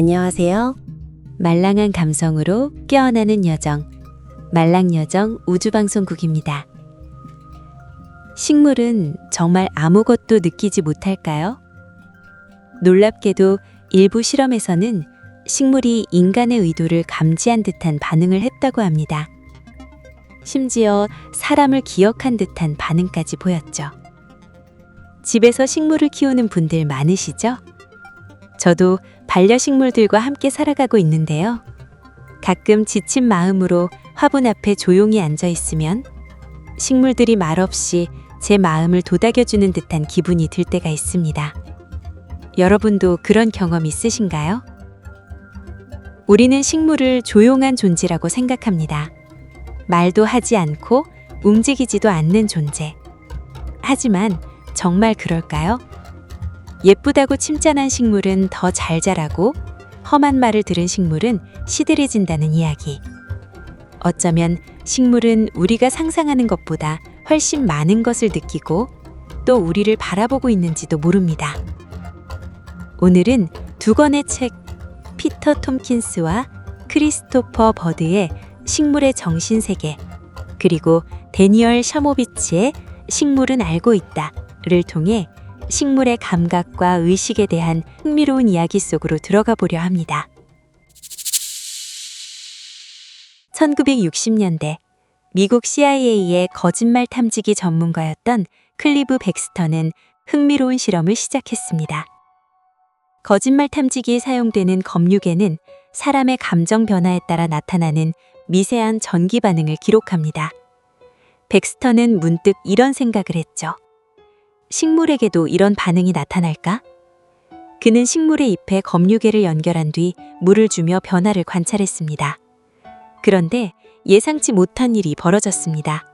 안녕하세요. 말랑한 감성으로 깨어나는 여정, 말랑여정 우주방송국입니다. 식물은 정말 아무것도 느끼지 못할까요? 놀랍게도 일부 실험에서는 식물이 인간의 의도를 감지한 듯한 반응을 했다고 합니다. 심지어 사람을 기억한 듯한 반응까지 보였죠. 집에서 식물을 키우는 분들 많으시죠? 저도 반려식물들과 함께 살아가고 있는데요. 가끔 지친 마음으로 화분 앞에 조용히 앉아 있으면 식물들이 말없이 제 마음을 도닥여주는 듯한 기분이 들 때가 있습니다. 여러분도 그런 경험 있으신가요? 우리는 식물을 조용한 존재라고 생각합니다. 말도 하지 않고 움직이지도 않는 존재. 하지만 정말 그럴까요? 예쁘다고 칭찬한 식물은 더 잘 자라고 험한 말을 들은 식물은 시들해진다는 이야기. 어쩌면 식물은 우리가 상상하는 것보다 훨씬 많은 것을 느끼고 또 우리를 바라보고 있는지도 모릅니다. 오늘은 두 권의 책, 피터 톰킨스와 크리스토퍼 버드의 식물의 정신세계, 그리고 데니얼 샤모비치의 식물은 알고 있다를 통해 식물의 감각과 의식에 대한 흥미로운 이야기 속으로 들어가 보려 합니다. 1960년대 미국 CIA의 거짓말 탐지기 전문가였던 클리브 백스터는 흥미로운 실험을 시작했습니다. 거짓말 탐지기에 사용되는 검육에는 사람의 감정 변화에 따라 나타나는 미세한 전기 반응을 기록합니다. 백스터는 문득 이런 생각을 했죠. 식물에게도 이런 반응이 나타날까? 그는 식물의 잎에 검유계를 연결한 뒤 물을 주며 변화를 관찰했습니다. 그런데 예상치 못한 일이 벌어졌습니다.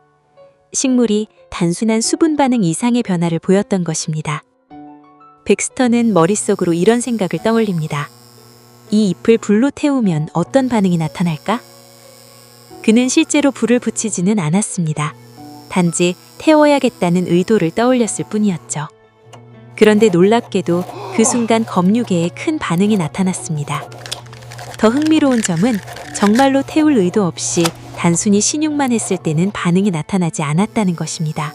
식물이 단순한 수분 반응 이상의 변화를 보였던 것입니다. 백스터는 머릿속으로 이런 생각을 떠올립니다. 이 잎을 불로 태우면 어떤 반응이 나타날까? 그는 실제로 불을 붙이지는 않았습니다. 단지 태워야겠다는 의도를 떠올렸을 뿐이었죠. 그런데 놀랍게도 그 순간 검유계에 큰 반응이 나타났습니다. 더 흥미로운 점은 정말로 태울 의도 없이 단순히 신용만 했을 때는 반응이 나타나지 않았다는 것입니다.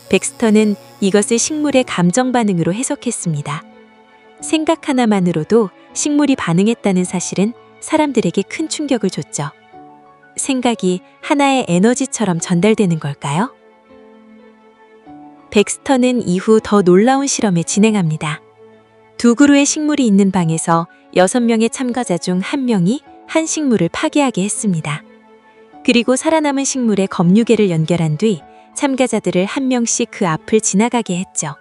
백스터는 이것을 식물의 감정 반응으로 해석했습니다. 생각 하나만으로도 식물이 반응했다는 사실은 사람들에게 큰 충격을 줬죠. 생각이 하나의 에너지처럼 전달되는 걸까요? 백스터는 이후 더 놀라운 실험을 진행합니다. 두 그루의 식물이 있는 방에서 6명의 참가자 중 1명이 한 식물을 파괴하게 했습니다. 그리고 살아남은 식물에 검유계를 연결한 뒤 참가자들을 1명씩 그 앞을 지나가게 했죠.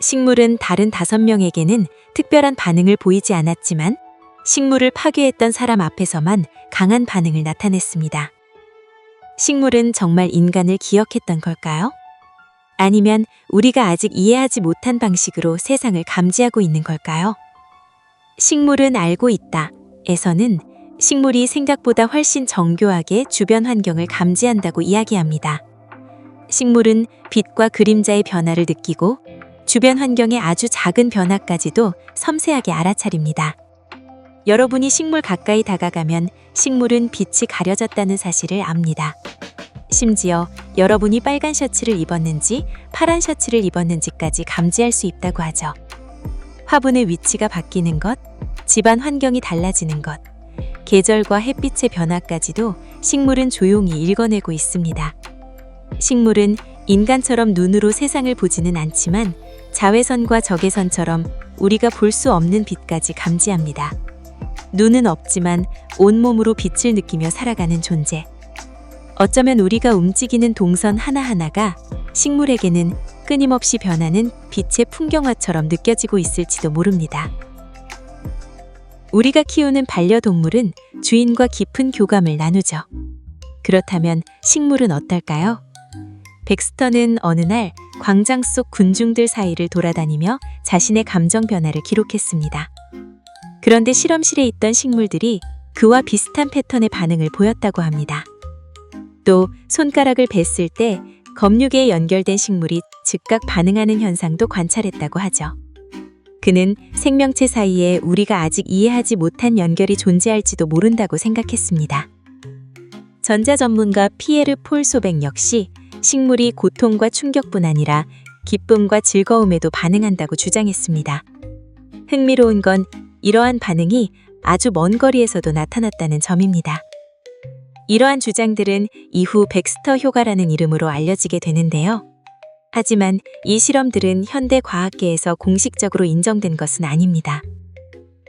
식물은 다른 5명에게는 특별한 반응을 보이지 않았지만 식물을 파괴했던 사람 앞에서만 강한 반응을 나타냈습니다. 식물은 정말 인간을 기억했던 걸까요? 아니면 우리가 아직 이해하지 못한 방식으로 세상을 감지하고 있는 걸까요? 식물은 알고 있다에서는 식물이 생각보다 훨씬 정교하게 주변 환경을 감지한다고 이야기합니다. 식물은 빛과 그림자의 변화를 느끼고 주변 환경의 아주 작은 변화까지도 섬세하게 알아차립니다. 여러분이 식물 가까이 다가가면 식물은 빛이 가려졌다는 사실을 압니다. 심지어 여러분이 빨간 셔츠를 입었는지 파란 셔츠를 입었는지까지 감지할 수 있다고 하죠. 화분의 위치가 바뀌는 것, 집안 환경이 달라지는 것, 계절과 햇빛의 변화까지도 식물은 조용히 읽어내고 있습니다. 식물은 인간처럼 눈으로 세상을 보지는 않지만 자외선과 적외선처럼 우리가 볼 수 없는 빛까지 감지합니다. 눈은 없지만 온몸으로 빛을 느끼며 살아가는 존재. 어쩌면 우리가 움직이는 동선 하나하나가 식물에게는 끊임없이 변하는 빛의 풍경화처럼 느껴지고 있을지도 모릅니다. 우리가 키우는 반려동물은 주인과 깊은 교감을 나누죠. 그렇다면 식물은 어떨까요? 백스터는 어느 날 광장 속 군중들 사이를 돌아다니며 자신의 감정 변화를 기록했습니다. 그런데 실험실에 있던 식물들이 그와 비슷한 패턴의 반응을 보였다고 합니다. 또 손가락을 뱄을 때 검육에 연결된 식물이 즉각 반응하는 현상도 관찰했다고 하죠. 그는 생명체 사이에 우리가 아직 이해하지 못한 연결이 존재할지도 모른다고 생각했습니다. 전자 전문가 피에르 폴 소백 역시 식물이 고통과 충격뿐 아니라 기쁨과 즐거움에도 반응한다고 주장했습니다. 흥미로운 건 이러한 반응이 아주 먼 거리에서도 나타났다는 점입니다. 이러한 주장들은 이후 백스터 효과라는 이름으로 알려지게 되는데요. 하지만 이 실험들은 현대 과학계에서 공식적으로 인정된 것은 아닙니다.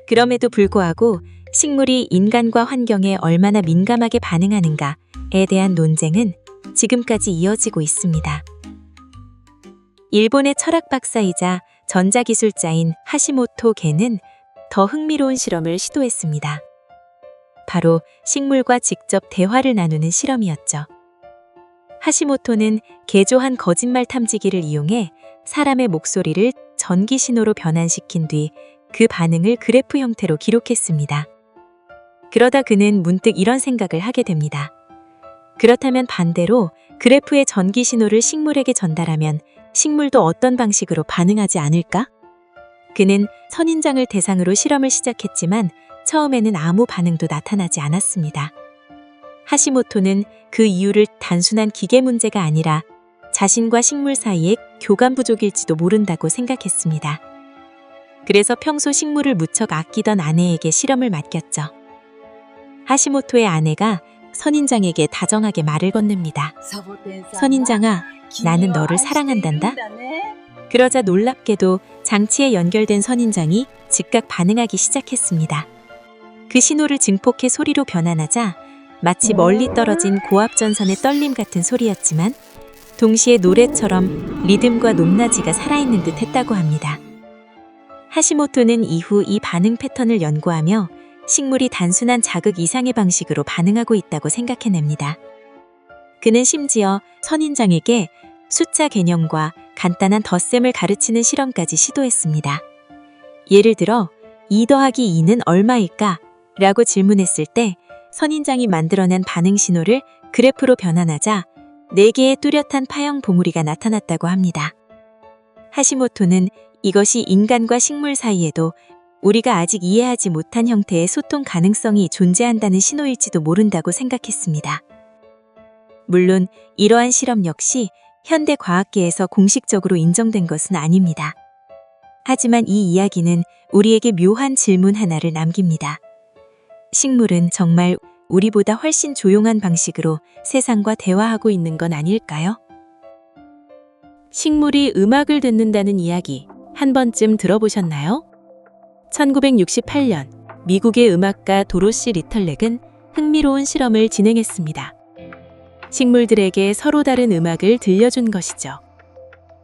그럼에도 불구하고 식물이 인간과 환경에 얼마나 민감하게 반응하는가에 대한 논쟁은 지금까지 이어지고 있습니다. 일본의 철학 박사이자 전자기술자인 하시모토 게는 더 흥미로운 실험을 시도했습니다. 바로 식물과 직접 대화를 나누는 실험이었죠. 하시모토는 개조한 거짓말 탐지기를 이용해 사람의 목소리를 전기 신호로 변환시킨 뒤 그 반응을 그래프 형태로 기록했습니다. 그러다 그는 문득 이런 생각을 하게 됩니다. 그렇다면 반대로 그래프의 전기 신호를 식물에게 전달하면 식물도 어떤 방식으로 반응하지 않을까? 그는 선인장을 대상으로 실험을 시작했지만 처음에는 아무 반응도 나타나지 않았습니다. 하시모토는 그 이유를 단순한 기계 문제가 아니라 자신과 식물 사이의 교감 부족일지도 모른다고 생각했습니다. 그래서 평소 식물을 무척 아끼던 아내에게 실험을 맡겼죠. 하시모토의 아내가 선인장에게 다정하게 말을 건넵니다. 선인장아, 나는 너를 사랑한단다. 그러자 놀랍게도 장치에 연결된 선인장이 즉각 반응하기 시작했습니다. 그 신호를 증폭해 소리로 변환하자 마치 멀리 떨어진 고압전선의 떨림 같은 소리였지만 동시에 노래처럼 리듬과 높낮이가 살아있는 듯 했다고 합니다. 하시모토는 이후 이 반응 패턴을 연구하며 식물이 단순한 자극 이상의 방식으로 반응하고 있다고 생각해냅니다. 그는 심지어 선인장에게 숫자 개념과 간단한 덧셈을 가르치는 실험까지 시도했습니다. 예를 들어 2 더하기 2는 얼마일까? 라고 질문했을 때 선인장이 만들어낸 반응 신호를 그래프로 변환하자 4개의 뚜렷한 파형 봉우리가 나타났다고 합니다. 하시모토는 이것이 인간과 식물 사이에도 우리가 아직 이해하지 못한 형태의 소통 가능성이 존재한다는 신호일지도 모른다고 생각했습니다. 물론 이러한 실험 역시 현대 과학계에서 공식적으로 인정된 것은 아닙니다. 하지만 이 이야기는 우리에게 묘한 질문 하나를 남깁니다. 식물은 정말 우리보다 훨씬 조용한 방식으로 세상과 대화하고 있는 건 아닐까요? 식물이 음악을 듣는다는 이야기 한 번쯤 들어보셨나요? 1968년 미국의 음악가 도로시 리털렉은 흥미로운 실험을 진행했습니다. 식물들에게 서로 다른 음악을 들려준 것이죠.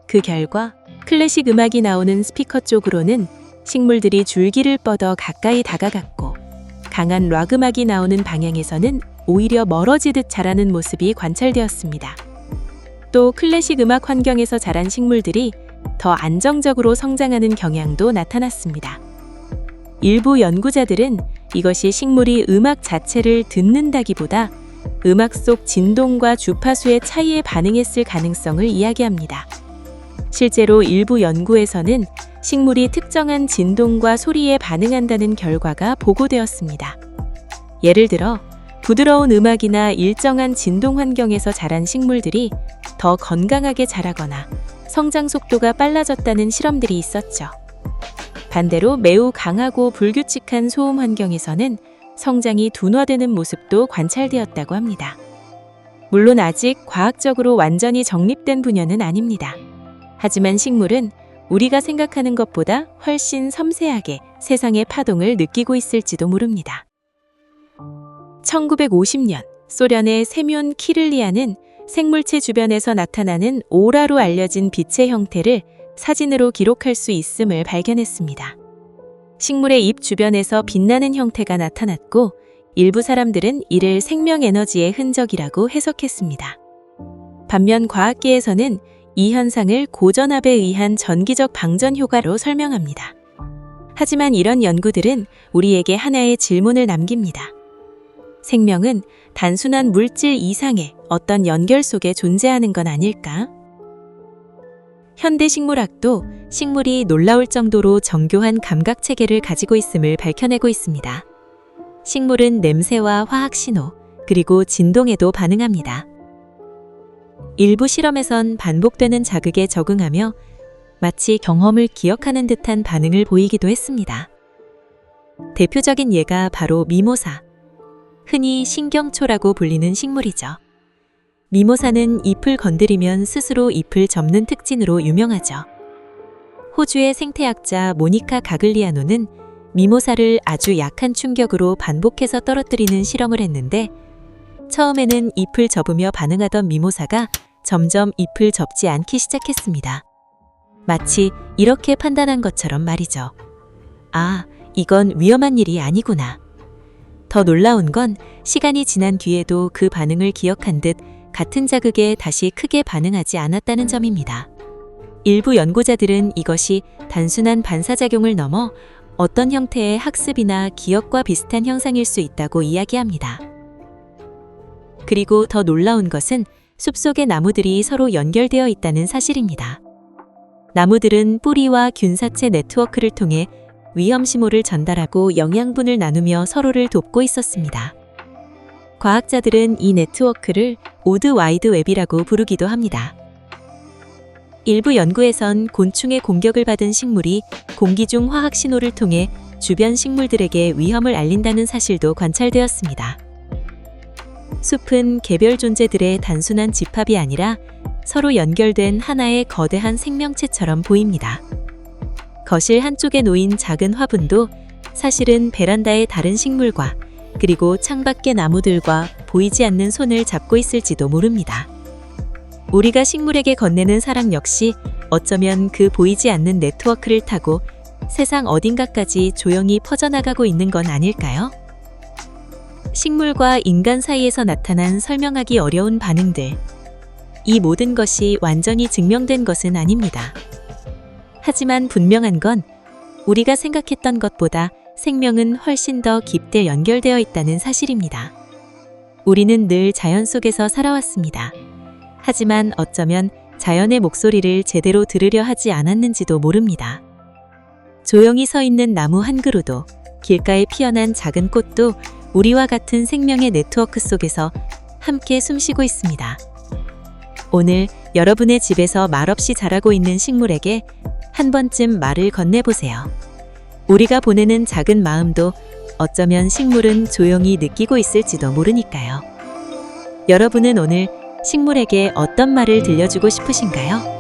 그 결과 클래식 음악이 나오는 스피커 쪽으로는 식물들이 줄기를 뻗어 가까이 다가갔고 강한 락 음악이 나오는 방향에서는 오히려 멀어지듯 자라는 모습이 관찰되었습니다. 또 클래식 음악 환경에서 자란 식물들이 더 안정적으로 성장하는 경향도 나타났습니다. 일부 연구자들은 이것이 식물이 음악 자체를 듣는다기보다 음악 속 진동과 주파수의 차이에 반응했을 가능성을 이야기합니다. 실제로 일부 연구에서는 식물이 특정한 진동과 소리에 반응한다는 결과가 보고되었습니다. 예를 들어 부드러운 음악이나 일정한 진동 환경에서 자란 식물들이 더 건강하게 자라거나 성장 속도가 빨라졌다는 실험들이 있었죠. 반대로 매우 강하고 불규칙한 소음 환경에서는 성장이 둔화되는 모습도 관찰되었다고 합니다. 물론 아직 과학적으로 완전히 정립된 분야는 아닙니다. 하지만 식물은 우리가 생각하는 것보다 훨씬 섬세하게 세상의 파동을 느끼고 있을지도 모릅니다. 1950년 소련의 세뮨 키를리아는 생물체 주변에서 나타나는 오라로 알려진 빛의 형태를 사진으로 기록할 수 있음을 발견했습니다. 식물의 잎 주변에서 빛나는 형태가 나타났고 일부 사람들은 이를 생명 에너지의 흔적이라고 해석했습니다. 반면 과학계에서는 이 현상을 고전압에 의한 전기적 방전 효과로 설명합니다. 하지만 이런 연구들은 우리에게 하나의 질문을 남깁니다. 생명은 단순한 물질 이상의 어떤 연결 속에 존재하는 건 아닐까? 현대 식물학도 식물이 놀라울 정도로 정교한 감각 체계를 가지고 있음을 밝혀내고 있습니다. 식물은 냄새와 화학 신호, 그리고 진동에도 반응합니다. 일부 실험에선 반복되는 자극에 적응하며 마치 경험을 기억하는 듯한 반응을 보이기도 했습니다. 대표적인 예가 바로 미모사, 흔히 신경초라고 불리는 식물이죠. 미모사는 잎을 건드리면 스스로 잎을 접는 특징으로 유명하죠. 호주의 생태학자 모니카 가글리아노는 미모사를 아주 약한 충격으로 반복해서 떨어뜨리는 실험을 했는데 처음에는 잎을 접으며 반응하던 미모사가 점점 잎을 접지 않기 시작했습니다. 마치 이렇게 판단한 것처럼 말이죠. 아, 이건 위험한 일이 아니구나. 더 놀라운 건 시간이 지난 뒤에도 그 반응을 기억한 듯 같은 자극에 다시 크게 반응하지 않았다는 점입니다. 일부 연구자들은 이것이 단순한 반사작용을 넘어 어떤 형태의 학습이나 기억과 비슷한 형상일 수 있다고 이야기합니다. 그리고 더 놀라운 것은 숲속의 나무들이 서로 연결되어 있다는 사실입니다. 나무들은 뿌리와 균사체 네트워크를 통해 위험 신호를 전달하고 영양분을 나누며 서로를 돕고 있었습니다. 과학자들은 이 네트워크를 오드 와이드 웹이라고 부르기도 합니다. 일부 연구에선 곤충의 공격을 받은 식물이 공기 중 화학 신호를 통해 주변 식물들에게 위험을 알린다는 사실도 관찰되었습니다. 숲은 개별 존재들의 단순한 집합이 아니라 서로 연결된 하나의 거대한 생명체처럼 보입니다. 거실 한쪽에 놓인 작은 화분도 사실은 베란다의 다른 식물과 그리고 창밖의 나무들과 보이지 않는 손을 잡고 있을지도 모릅니다. 우리가 식물에게 건네는 사랑 역시 어쩌면 그 보이지 않는 네트워크를 타고 세상 어딘가까지 조용히 퍼져나가고 있는 건 아닐까요? 식물과 인간 사이에서 나타난 설명하기 어려운 반응들. 이 모든 것이 완전히 증명된 것은 아닙니다. 하지만 분명한 건 우리가 생각했던 것보다 생명은 훨씬 더 깊게 연결되어 있다는 사실입니다. 우리는 늘 자연 속에서 살아왔습니다. 하지만 어쩌면 자연의 목소리를 제대로 들으려 하지 않았는지도 모릅니다. 조용히 서 있는 나무 한 그루도, 길가에 피어난 작은 꽃도 우리와 같은 생명의 네트워크 속에서 함께 숨쉬고 있습니다. 오늘 여러분의 집에서 말없이 자라고 있는 식물에게 한 번쯤 말을 건네보세요. 우리가 보내는 작은 마음도 어쩌면 식물은 조용히 느끼고 있을지도 모르니까요. 여러분은 오늘 식물에게 어떤 말을 들려주고 싶으신가요?